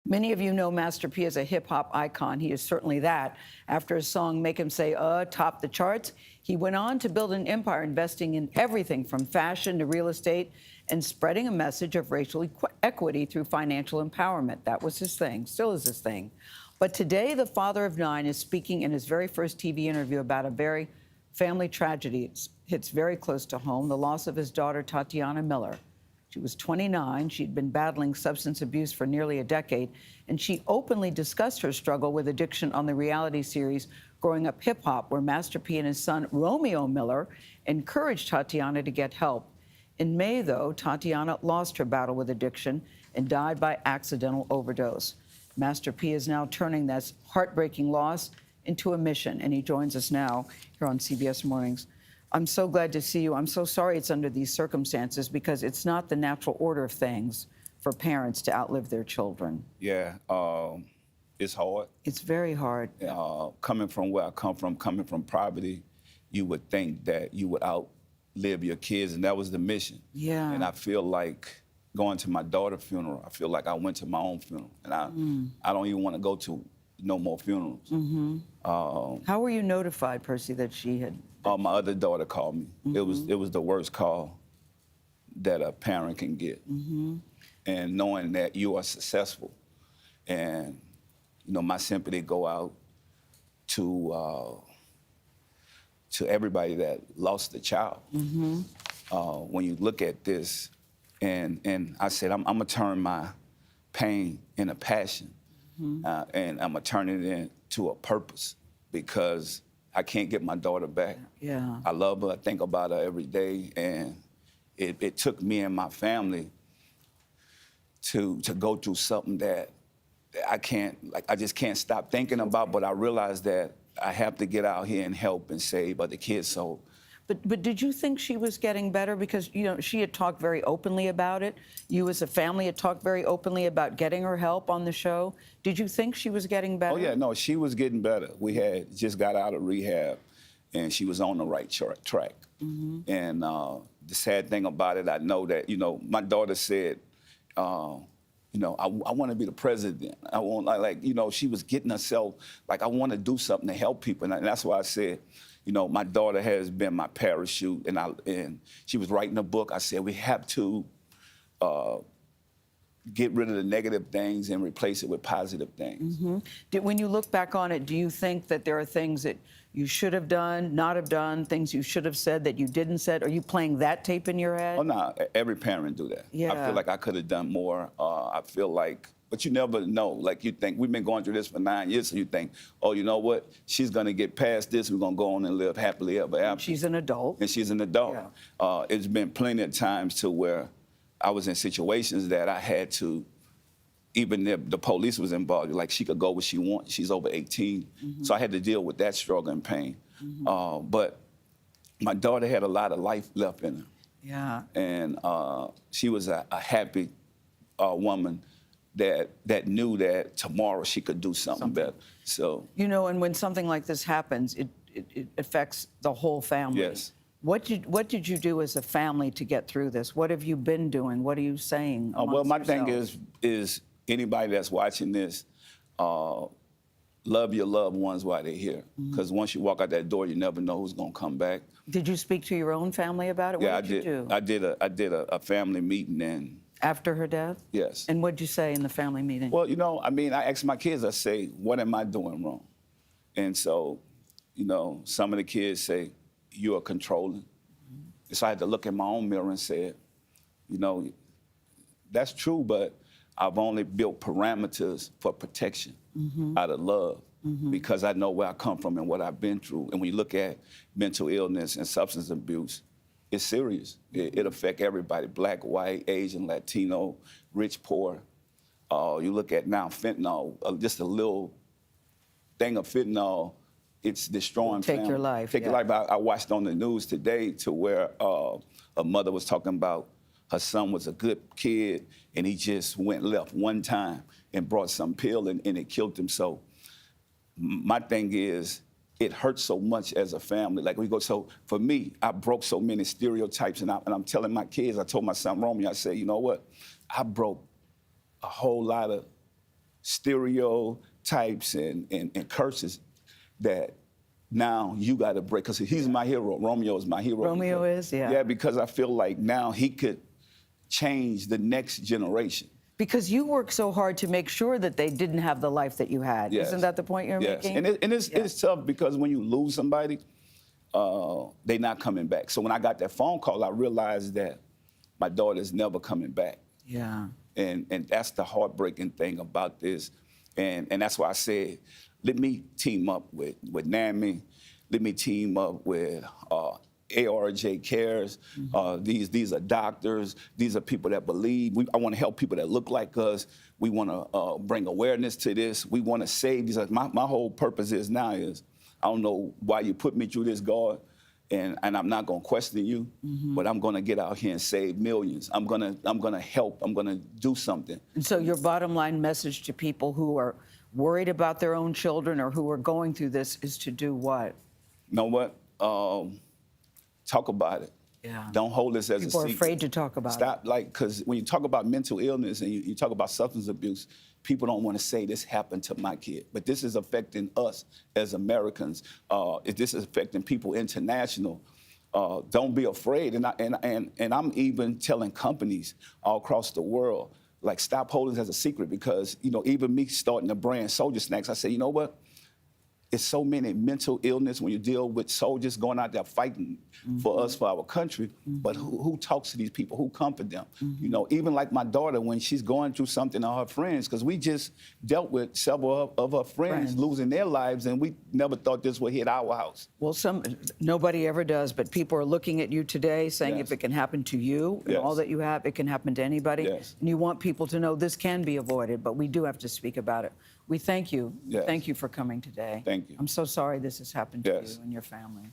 Many of you know Master P as a hip-hop icon. He is certainly that. After his song Make Him Say topped the charts, he went on to build an empire investing in everything from fashion to real estate and spreading a message of racial equity through financial empowerment. That was his thing, still is his thing. But today, the father of 9 is speaking in his very first TV interview about a very family tragedy. It hits very close to home, the loss of his daughter, Tatiana Miller. She was 29. She'd been battling substance abuse for nearly a decade, and she openly discussed her struggle with addiction on the reality series Growing Up Hip Hop, where Master P and his son, Romeo Miller, encouraged Tatiana to get help. In May, though, Tatiana lost her battle with addiction and died by accidental overdose. Master P is now turning this heartbreaking loss into a mission, and he joins us now here on CBS Mornings. I'm so glad to see you. I'm so sorry it's under these circumstances because it's not the natural order of things for parents to outlive their children. Yeah, it's hard. It's very hard. Coming from where I come from, coming from poverty, you would think that you would outlive your kids, and that was the mission. Yeah. And I feel like going to my daughter's funeral, I feel like I went to my own funeral, and I don't even want to go to no more funerals. How were you notified, Percy, that she had? My other daughter called me. It was the worst call that a parent can get. And knowing that you are successful, and my sympathy go out to everybody that lost a child. When you look at this, and I said I'm gonna turn my pain into passion, and I'm gonna turn it into a purpose because I can't get my daughter back. Yeah. I love her. I think about her every day, and it took me and my family to go through something that I just can't stop thinking about. But I realized that I have to get out here and help and save other kids. So. But did you think she was getting better? Because, she had talked very openly about it. You as a family had talked very openly about getting her help on the show. Did you think she was getting better? Oh, yeah, no, she was getting better. We had just got out of rehab, and she was on the right track. And the sad thing about it, I know that, my daughter said, I want to be the president. I want, she was getting herself, I want to do something to help people. And that's why I said, my daughter has been my parachute, and she was writing a book. I said, we have to get rid of the negative things and replace it with positive things. When you look back on it, do you think that there are things that you should have done, not have done, things you should have said that you didn't said? Are you playing that tape in your head? Oh, no, every parent do that. Yeah. I feel like I could have done more. I feel like, but you never know. Like you think, we've been going through this for 9 years, so you think, oh, you know what? She's gonna get past this, we're gonna go on and live happily ever after. She's an adult. And she's an adult. Yeah. It's been plenty of times to where I was in situations that I had to, even if the police was involved, like she could go where she wants. She's over 18. So I had to deal with that struggle and pain. But my daughter had a lot of life left in her. Yeah. And she was a happy woman that knew that tomorrow she could do something better. So. And when something like this happens, it affects the whole family. Yes. What did you do as a family to get through this? What have you been doing? What are you saying? Well, my thing yourselves? is anybody that's watching this, love your loved ones while they're here. Because once you walk out that door, you never know who's gonna come back. Did you speak to your own family about it? Yeah, what did you do? I did a family meeting, and after her death? Yes. And what did you say in the family meeting? Well, I asked my kids, I say, what am I doing wrong? And so, some of the kids say, you are controlling. So I had to look in my own mirror and say, that's true, but I've only built parameters for protection out of love because I know where I come from and what I've been through. And when you look at mental illness and substance abuse, it's serious. It affects everybody, black, white, Asian, Latino, rich, poor. You look at now fentanyl, just a little thing of fentanyl, it's destroying Take family. your life. Take your life. I watched on the news today to where a mother was talking about her son was a good kid and he just went left one time and brought some pill and it killed him. So my thing is, it hurts so much as a family. So for me, I broke so many stereotypes, and I'm telling my kids, I told my son Romeo, I said, you know what? I broke a whole lot of stereotypes and curses that now you got to break, because he's my hero. Romeo is my hero. Romeo is, yeah. Yeah, because I feel like now he could change the next generation. Because you work so hard to make sure that they didn't have the life that you had. Yes. Isn't that the point you're Yes. making? And it's tough, because when you lose somebody, they're not coming back. So when I got that phone call, I realized that my daughter's never coming back. Yeah. And that's the heartbreaking thing about this. And that's why I said, let me team up with NAMI. Let me team up with ARJ Cares. These are doctors. These are people that believe. I want to help people that look like us. We want to bring awareness to this. We want to save these. My whole purpose is now is, I don't know why you put me through this, God, and I'm not going to question you, but I'm going to get out here and save millions. I'm going to help. I'm going to do something. And so your bottom line message to people who are worried about their own children or who are going through this is to do what? You know what? Talk about it. Yeah. Don't hold this as a secret. People are afraid to talk about it. Stop, because when you talk about mental illness and you talk about substance abuse, people don't want to say this happened to my kid. But this is affecting us as Americans. If this is affecting people international, don't be afraid. And I'm even telling companies all across the world, like, stop holding this as a secret, because, even me starting the brand Soldier Snacks, I said, you know what? It's so many mental illness when you deal with soldiers going out there fighting for us, for our country. But who talks to these people? Who comfort them? Even like my daughter, when she's going through something, or her friends, because we just dealt with several of her friends losing their lives, and we never thought this would hit our house. Well, nobody ever does, but people are looking at you today saying, Yes. if it can happen to you and Yes. all that you have, it can happen to anybody. Yes. And you want people to know this can be avoided, but we do have to speak about it. We thank you. Yes. Thank you for coming today. Thank you. I'm so sorry this has happened to Yes. you and your family.